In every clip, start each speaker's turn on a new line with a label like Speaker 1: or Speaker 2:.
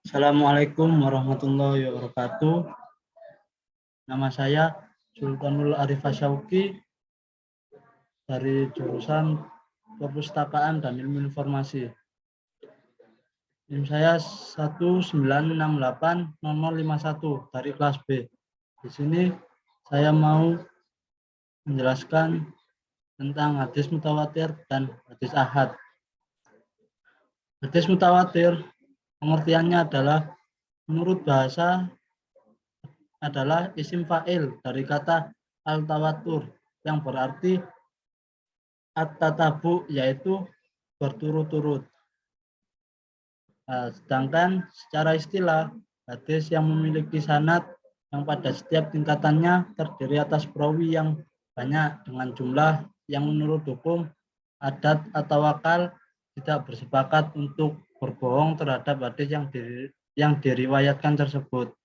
Speaker 1: Assalamualaikum warahmatullahi wabarakatuh. Nama saya Sultanul Arif Asyauki dari jurusan Perpustakaan dan Ilmu Informasi. NIM saya 1968051 dari kelas B. Di sini saya mau menjelaskan tentang hadis mutawatir dan hadis ahad. Hadis mutawatir pengertiannya adalah menurut bahasa adalah isim fa'il dari kata al-tawatur yang berarti at-tatabu, yaitu berturut-turut. Sedangkan secara istilah, hadis yang memiliki sanad yang pada setiap tingkatannya terdiri atas perawi yang banyak dengan jumlah yang menurut hukum adat atau akal tidak bersepakat untuk berbohong terhadap hadis yang diriwayatkan tersebut.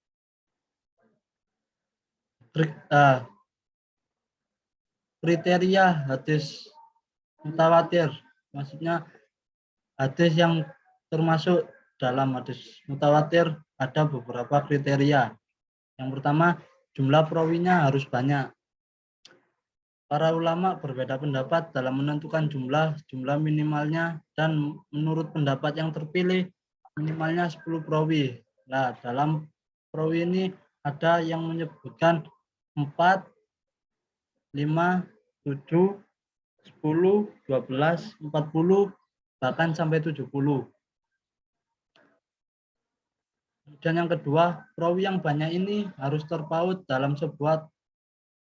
Speaker 1: Kriteria hadis mutawatir, maksudnya hadis yang termasuk dalam hadis mutawatir ada beberapa kriteria. Yang pertama, jumlah perawinya harus banyak. Para ulama berbeda pendapat dalam menentukan jumlah minimalnya, dan menurut pendapat yang terpilih minimalnya 10 perawi. Nah, dalam perawi ini ada yang menyebutkan 4, 5, 7, 10, 12, 40, bahkan sampai 70. Dan yang kedua, perawi yang banyak ini harus terpaut dalam sebuah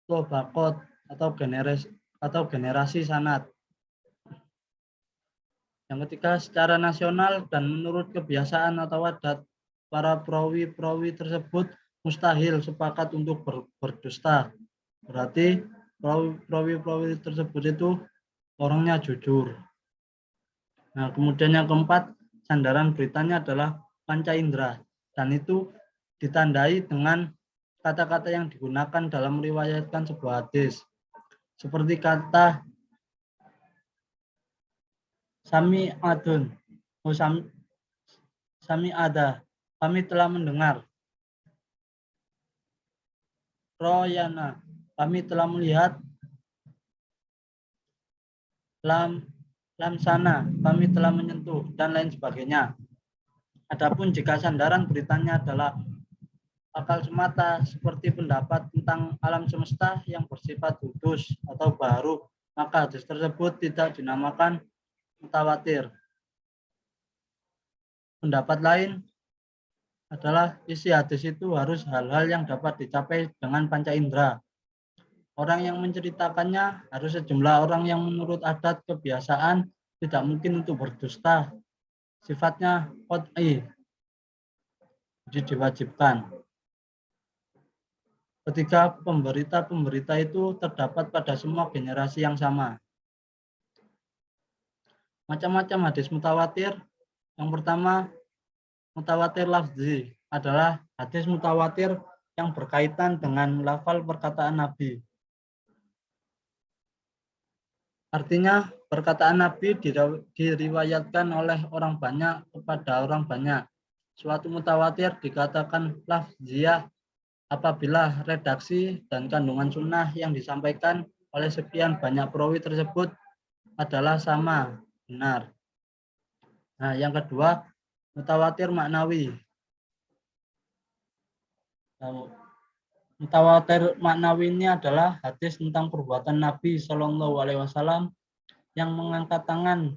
Speaker 1: tobaqot atau generasi sanad. Yang ketiga, secara nasional dan menurut kebiasaan atau adat, para perawi tersebut mustahil sepakat untuk berdusta. Berarti perawi tersebut itu orangnya jujur. Nah, kemudian yang keempat, sandaran beritanya adalah panca indera, dan itu ditandai dengan kata-kata yang digunakan dalam meriwayatkan sebuah hadis, seperti kata sami adun, sami ada, kami telah mendengar. Royana, kami telah melihat. Lam sana, kami telah menyentuh, dan lain sebagainya. Adapun jika sandaran beritanya adalah akal semata, seperti pendapat tentang alam semesta yang bersifat kudus atau baru, maka hadis tersebut tidak dinamakan mutawatir. Pendapat lain adalah isi hadis itu harus hal-hal yang dapat dicapai dengan panca indera. Orang yang menceritakannya harus sejumlah orang yang menurut adat kebiasaan tidak mungkin untuk berdusta. Sifatnya qat'i, jadi diwajibkan. Ketiga, pemberita itu terdapat pada semua generasi yang sama. Macam-macam hadis mutawatir. Yang pertama, mutawatir lafzi adalah hadis mutawatir yang berkaitan dengan lafal perkataan Nabi. Artinya, perkataan Nabi diriwayatkan oleh orang banyak kepada orang banyak. Suatu mutawatir dikatakan lafziyah apabila redaksi dan kandungan sunnah yang disampaikan oleh sekian banyak perawi tersebut adalah sama, benar. Nah, yang kedua, mutawatir maknawi. Mutawatir maknawi ini adalah hadis tentang perbuatan Nabi Shallallahu Alaihi Wasallam yang mengangkat tangan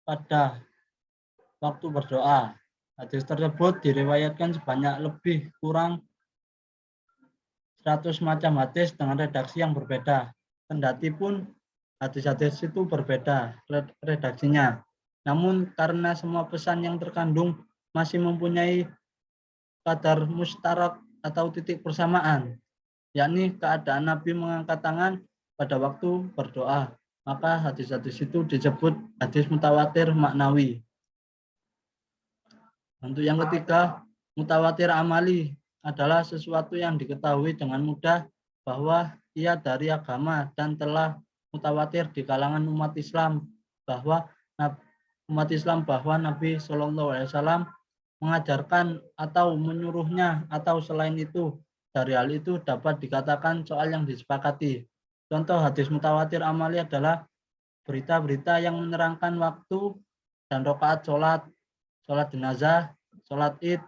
Speaker 1: pada waktu berdoa. Hadis tersebut diriwayatkan sebanyak lebih kurang 100 macam hadis dengan redaksi yang berbeda. Kendati pun hadis-hadis itu berbeda redaksinya. Namun karena semua pesan yang terkandung masih mempunyai kadar mustarak atau titik persamaan, yakni keadaan Nabi mengangkat tangan pada waktu berdoa, maka hadis-hadis itu disebut hadis mutawatir maknawi. Untuk yang ketiga, mutawatir amali adalah sesuatu yang diketahui dengan mudah bahwa ia dari agama dan telah mutawatir di kalangan umat Islam bahwa Nabi Shallallahu Alaihi Wasallam mengajarkan atau menyuruhnya, atau selain itu. Dari hal itu dapat dikatakan soal yang disepakati. Contoh hadis mutawatir amali adalah berita-berita yang menerangkan waktu dan rakaat sholat, sholat jenazah, sholat id,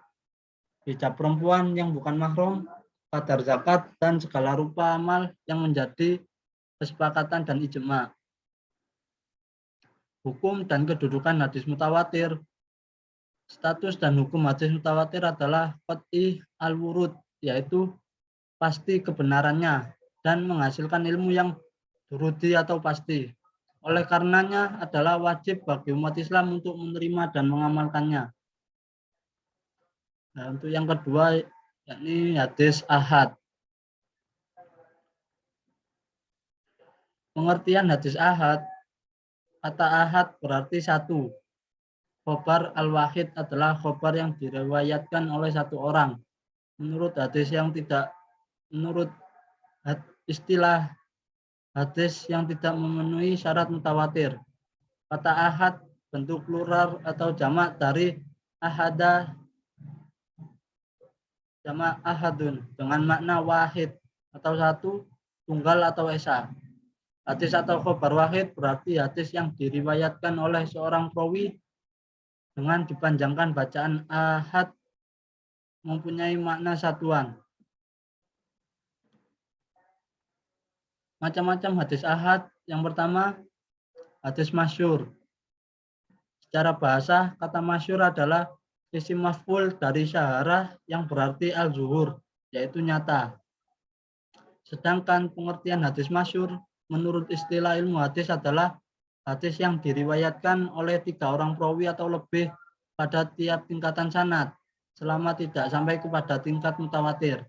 Speaker 1: hijab perempuan yang bukan mahram, qadar zakat, dan segala rupa amal yang menjadi kesepakatan dan ijma. Hukum dan kedudukan hadis mutawatir. Status dan hukum hadis mutawatir adalah qat'i al-wurud, yaitu pasti kebenarannya dan menghasilkan ilmu yang durudi atau pasti. Oleh karenanya adalah wajib bagi umat Islam untuk menerima dan mengamalkannya. Nah, untuk yang kedua, yakni hadis ahad. Pengertian hadis ahad, kata ahad berarti satu. Khobar al-wahid adalah khobar yang diriwayatkan oleh satu orang. Menurut istilah hadis yang tidak memenuhi syarat mutawatir. Kata ahad bentuk plural atau jamak dari ahada, jamak ahadun dengan makna wahid atau satu, tunggal atau esa. Hadis atau khobar wahid berarti hadis yang diriwayatkan oleh seorang perawi dengan dipanjangkan bacaan ahad mempunyai makna satuan. Macam-macam hadis ahad. Yang pertama, hadis masyhur. Secara bahasa, kata masyhur adalah isim maf'ul dari syaharah yang berarti al-zuhur, yaitu nyata. Sedangkan pengertian hadis masyhur menurut istilah ilmu hadis adalah hadis yang diriwayatkan oleh 3 orang perawi atau lebih pada tiap tingkatan sanad, selama tidak sampai kepada tingkat mutawatir.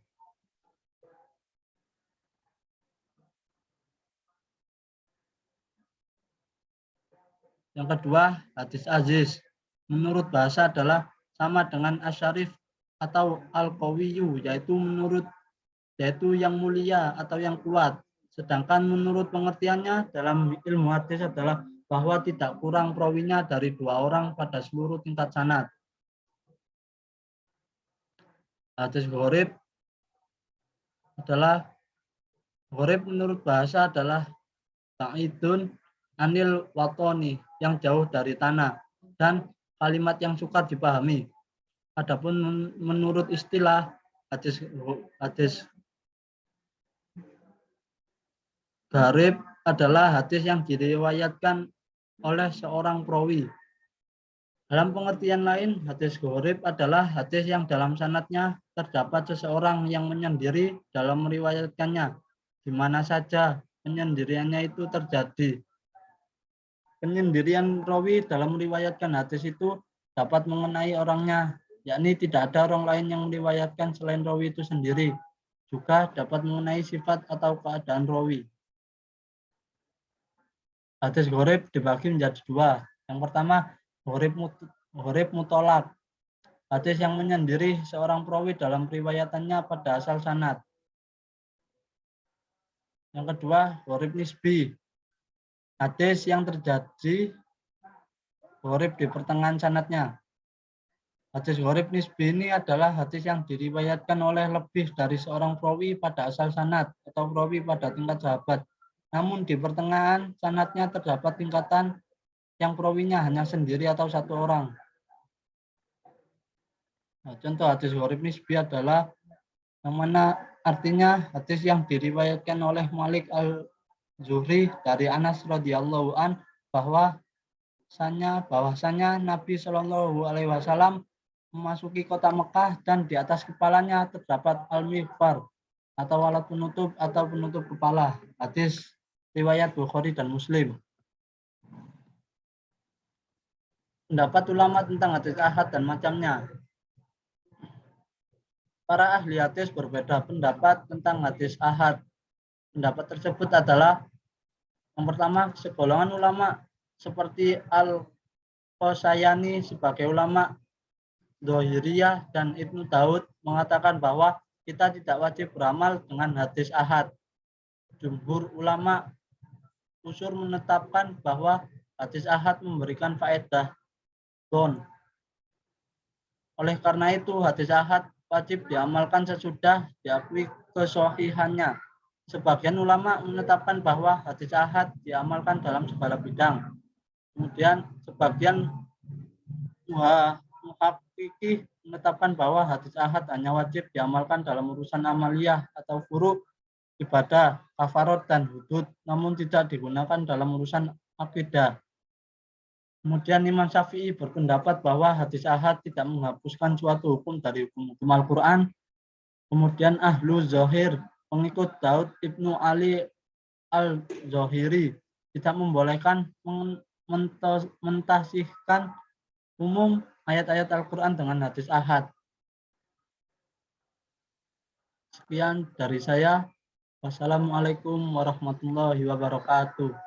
Speaker 1: Yang kedua, hadis aziz. Menurut bahasa adalah sama dengan asyarif atau al-qawiyyu, yaitu yang mulia atau yang kuat. Sedangkan menurut pengertiannya dalam ilmu hadis adalah bahwa tidak kurang perawinya dari 2 orang pada seluruh tingkat sanad. Hadis gharib menurut bahasa adalah ta'idun anil watoni, yang jauh dari tanah, dan kalimat yang sukar dipahami. Adapun menurut istilah hadis gharib adalah hadis yang diriwayatkan oleh seorang perawi. Dalam pengertian lain, hadis gharib adalah hadis yang dalam sanadnya terdapat seseorang yang menyendiri dalam meriwayatkannya, di mana saja penyendiriannya itu terjadi. Penyendirian rawi dalam meriwayatkan hadis itu dapat mengenai orangnya, yakni tidak ada orang lain yang meriwayatkan selain rawi itu sendiri. Juga dapat mengenai sifat atau keadaan rawi. Hadis gharib dibagi menjadi 2. Yang pertama, gharib mutolak. Hadis yang menyendiri seorang perawi dalam riwayatannya pada asal sanad. Yang kedua, gharib nisbi. Hadis yang terjadi gharib di pertengahan sanadnya. Hadis gharib nisbi ini adalah hadis yang diriwayatkan oleh lebih dari seorang perawi pada asal sanad atau perawi pada tingkat sahabat. Namun di pertengahan sanadnya terdapat tingkatan yang perawinya hanya sendiri atau satu orang. Nah, contoh hadis gharib nisbi adalah yang mana artinya hadis yang diriwayatkan oleh Malik al-Zuhri dari Anas radhiyallahu an bahwasanya Nabi Shallallahu alaihi wasallam memasuki kota Mekah dan di atas kepalanya terdapat al-mihfar atau alat penutup atau penutup kepala. Hadis riwayat Bukhari dan Muslim. Pendapat ulama tentang hadis ahad dan macamnya. Para ahli hadis berbeda pendapat tentang hadis ahad. Pendapat tersebut adalah yang pertama, segolongan ulama seperti Al-Qasayani sebagai ulama Dhahiriyah dan Ibnu Daud mengatakan bahwa kita tidak wajib beramal dengan hadis ahad. Jumhur ulama usul menetapkan bahwa hadis ahad memberikan faedah don. Oleh karena itu, hadis ahad wajib diamalkan sesudah diakui kesohihannya. Sebagian ulama menetapkan bahwa hadis ahad diamalkan dalam segala bidang. Kemudian sebagian muhaqqiqih menetapkan bahwa hadis ahad hanya wajib diamalkan dalam urusan amaliyah atau furu ibadah, kafarot dan hudud, namun tidak digunakan dalam urusan akidah. Kemudian Imam Syafi'i berpendapat bahwa hadis ahad tidak menghapuskan suatu hukum dari hukum Al-Quran. Kemudian Ahlu Zohir, pengikut Daud Ibnu Ali Al-Zohiri, tidak membolehkan mentasihkan umum ayat-ayat Al-Quran dengan hadis ahad. Sekian dari saya. Wassalamualaikum warahmatullahi wabarakatuh.